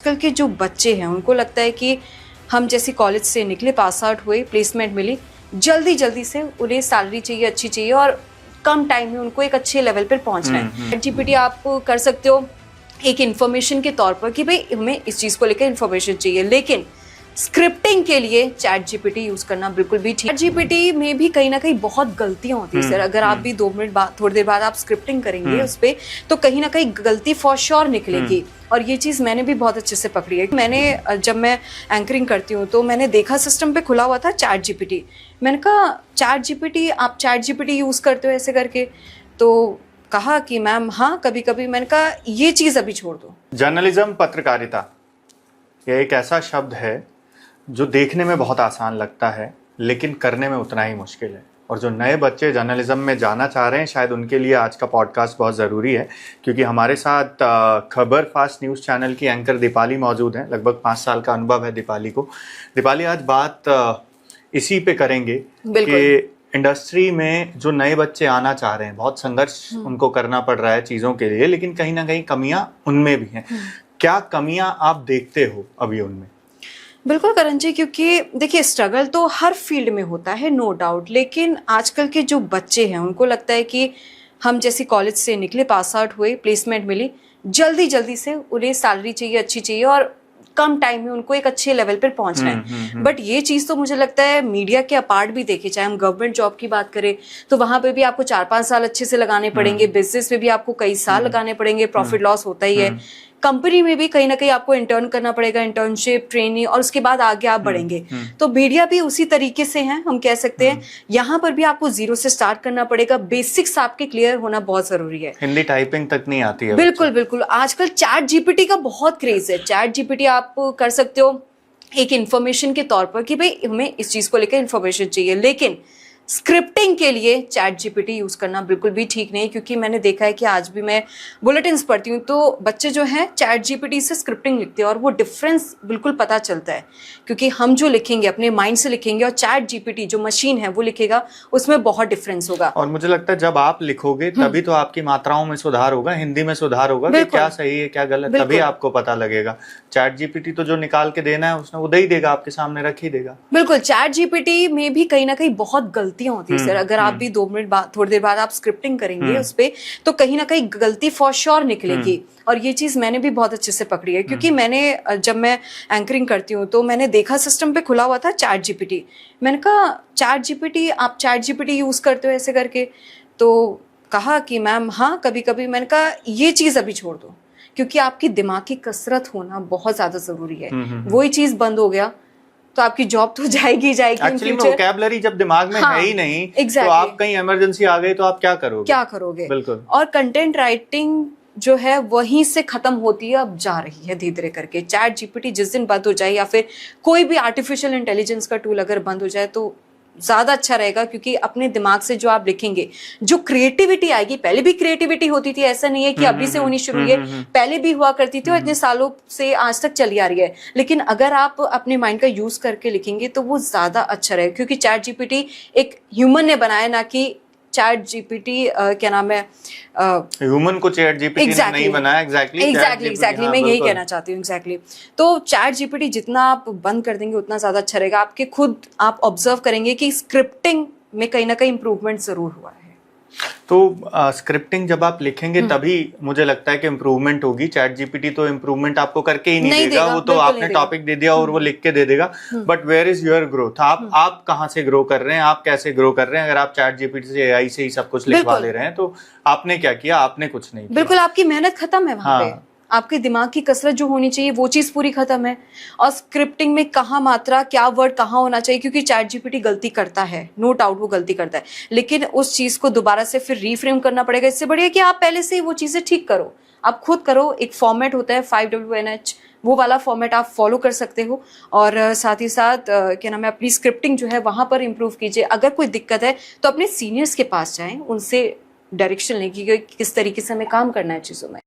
आजकल के जो बच्चे हैं उनको लगता है कि हम जैसे कॉलेज से निकले, पास आउट हुए, प्लेसमेंट मिली, जल्दी जल्दी से उन्हें सैलरी चाहिए, अच्छी चाहिए और कम टाइम में उनको एक अच्छे लेवल पर पहुंचना है। GPT आप कर सकते हो एक इन्फॉर्मेशन के तौर पर कि भाई हमें इस चीज़ को लेकर इन्फॉर्मेशन चाहिए, लेकिन स्क्रिप्टिंग के लिए चैट जीपीटी यूज करना बिल्कुल भी ठीक। चैट जीपीटी में भी कहीं ना कहीं बहुत गलतियां होती है सर। अगर आप भी 2 मिनट बाद, थोड़ी देर बाद आप स्क्रिप्टिंग करेंगे उस पर, तो कहीं ना कहीं गलती फॉर श्योर निकलेगी। और ये चीज़ मैंने भी बहुत अच्छे से पकड़ी है। मैंने जब मैं एंकरिंग करती हूँ तो मैंने देखा सिस्टम पे खुला हुआ था चैट जीपीटी। मैंने कहा चैट जीपीटी, आप चैट जीपीटी यूज़ करते हो ऐसे करके? तो कहा कि मैम हाँ कभी कभी। मैंने कहा ये चीज़ अभी छोड़ दो। जर्नलिज्म, पत्रकारिता, यह एक ऐसा शब्द है जो देखने में बहुत आसान लगता है लेकिन करने में उतना ही मुश्किल है। और जो नए बच्चे जर्नलिज्म में जाना चाह रहे हैं, शायद उनके लिए आज का पॉडकास्ट बहुत ज़रूरी है, क्योंकि हमारे साथ खबर फास्ट न्यूज़ चैनल की एंकर दीपाली मौजूद हैं। लगभग 5 साल का अनुभव है दीपाली को। दीपाली, आज बात इसी पे करेंगे कि इंडस्ट्री में जो नए बच्चे आना चाह रहे हैं, बहुत संघर्ष उनको करना पड़ रहा है चीज़ों के लिए, लेकिन कहीं ना कहीं कमियां उनमें भी हैं। क्या कमियां आप देखते हो अभी उनमें? बिल्कुल करण जी, क्योंकि देखिए स्ट्रगल तो हर फील्ड में होता है, नो डाउट, लेकिन आजकल के जो बच्चे हैं उनको लगता है कि हम जैसे कॉलेज से निकले, पास आउट हुए, प्लेसमेंट मिली, जल्दी जल्दी से उन्हें सैलरी चाहिए, अच्छी चाहिए और कम टाइम में उनको एक अच्छे लेवल पर पहुंचना है। बट ये चीज तो मुझे लगता है मीडिया के अपार्ट भी देखे, चाहे हम गवर्नमेंट जॉब की बात करें तो वहां पे भी आपको 4-5 साल अच्छे से लगाने पड़ेंगे, बिजनेस में भी आपको कई साल लगाने पड़ेंगे, प्रॉफिट लॉस होता ही है, कंपनी में भी कहीं ना कहीं आपको इंटर्न करना पड़ेगा, इंटर्नशिप, ट्रेनिंग, और उसके बाद आगे आप बढ़ेंगे। तो मीडिया भी उसी तरीके से है, हम कह सकते हैं। यहाँ पर भी आपको जीरो से स्टार्ट करना पड़ेगा, बेसिक्स आपके क्लियर होना बहुत जरूरी है। हिंदी टाइपिंग तक नहीं आती है। बिल्कुल बिल्कुल। आजकल चैट जीपीटी का बहुत क्रेज है। चैट जीपीटी आप कर सकते हो एक इन्फॉर्मेशन के तौर पर कि भाई हमें इस चीज को लेकर इन्फॉर्मेशन चाहिए, लेकिन स्क्रिप्टिंग के लिए चैट जीपीटी यूज करना बिल्कुल भी ठीक नहीं। क्योंकि मैंने देखा है कि आज भी मैं बुलेटिन्स पढ़ती हूँ तो बच्चे जो हैं चैट जीपीटी से स्क्रिप्टिंग लिखते हैं और वो डिफरेंस बिल्कुल पता चलता है। क्योंकि हम जो लिखेंगे अपने माइंड से लिखेंगे और चैट जीपीटी जो मशीन है वो लिखेगा, उसमें बहुत डिफरेंस होगा। और मुझे लगता है जब आप लिखोगे तभी तो आपकी मात्राओं में सुधार होगा, हिंदी में सुधार होगा कि क्या सही है क्या गलत, तभी आपको पता लगेगा। चैट जीपीटी तो जो निकाल के देना है उसने वो दे ही देगा, आपके सामने रख ही देगा। बिल्कुल। चैट जीपीटी में भी कहीं ना कहीं बहुत गलतियां होती है सर। अगर आप भी 2 मिनट बाद, थोड़ी देर बाद आप स्क्रिप्टिंग करेंगे उस पे, तो कहीं ना कहीं गलती फॉर श्योर निकलेगी। और ये चीज मैंने भी बहुत अच्छे से पकड़ी है। क्योंकि मैंने जब मैं एंकरिंग करती हूँ तो मैंने देखा सिस्टम पे खुला हुआ था चैट जीपीटी। मैंने कहा चैट जीपीटी, आप चैट जीपीटी यूज करते हो ऐसे करके? तो कहा कि मैम हाँ कभी कभी। मैंने कहा ये चीज अभी छोड़ दो, क्योंकि आपकी दिमाग की कसरत होना बहुत ज्यादा जरूरी है। वही चीज बंद हो गया तो आपकी जॉब तो जाएगी जाएगी। एक्चुअली वोकैबुलरी जब दिमाग में है ही नहीं, तो आप कहीं इमरजेंसी आ गई तो आप क्या करोगे? बिल्कुल। और कंटेंट राइटिंग जो है वहीं से खत्म होती है, अब जा रही है धीरे धीरे करके। चैट जीपीटी जिस दिन बंद हो जाए या फिर कोई भी आर्टिफिशियल इंटेलिजेंस का टूल अगर बंद हो जाए तो ज्यादा अच्छा रहेगा। क्योंकि अपने दिमाग से जो आप लिखेंगे, जो क्रिएटिविटी आएगी, पहले भी क्रिएटिविटी होती थी, ऐसा नहीं है कि अभी से होनी शुरू हुई है, पहले भी हुआ करती थी और इतने सालों से आज तक चली आ रही है। लेकिन अगर आप अपने माइंड का यूज करके लिखेंगे तो वो ज्यादा अच्छा रहेगा। क्योंकि चैट जीपीटी एक ह्यूमन ने बनाया, ना कि चैट जीपीटी क्या नाम है, ह्यूमन को चैट जीपीटी ने नहीं बनाया। एग्जैक्टली मैं यही कहना चाहती हूँ। एग्जैक्टली। तो चैट जीपीटी जितना आप बंद कर देंगे उतना ज्यादा अच्छा रहेगा। आपके खुद आप ऑब्जर्व करेंगे कि स्क्रिप्टिंग में कहीं ना कहीं इंप्रूवमेंट जरूर हुआ है। तो स्क्रिप्टिंग जब आप लिखेंगे तभी मुझे लगता है कि इम्प्रूवमेंट होगी। चैट जीपीटी तो इम्प्रूवमेंट आपको करके ही नहीं देगा। वो तो आपने टॉपिक दे दिया और वो लिख के दे देगा। But where is your growth? आप कहाँ से ग्रो कर रहे हैं, आप कैसे ग्रो कर रहे हैं? अगर आप चैट जीपीटी से, एआई से ही सब कुछ लिखवा ले रहे हैं तो आपने क्या किया? आपने कुछ नहीं किया। बिल्कुल, आपकी मेहनत खत्म है वहां पे। आपके दिमाग की कसरत जो होनी चाहिए वो चीज पूरी खत्म है। और स्क्रिप्टिंग में कहाँ मात्रा, क्या वर्ड कहाँ होना चाहिए, क्योंकि चैट जीपीटी गलती करता है, नो डाउट वो गलती करता है, लेकिन उस चीज को दोबारा से फिर रीफ्रेम करना पड़ेगा। इससे बढ़िया कि आप पहले से ही वो चीजें ठीक करो, आप खुद करो। एक फॉर्मेट होता है 5WNH, वो वाला फॉर्मेट आप फॉलो कर सकते हो। और साथ ही साथ क्या नाम है, अपनी स्क्रिप्टिंग जो है वहां पर इंप्रूव कीजिए। अगर कोई दिक्कत है तो अपने सीनियर्स के पास जाएं, उनसे डायरेक्शन लें कि किस तरीके से हमें काम करना है चीजों में।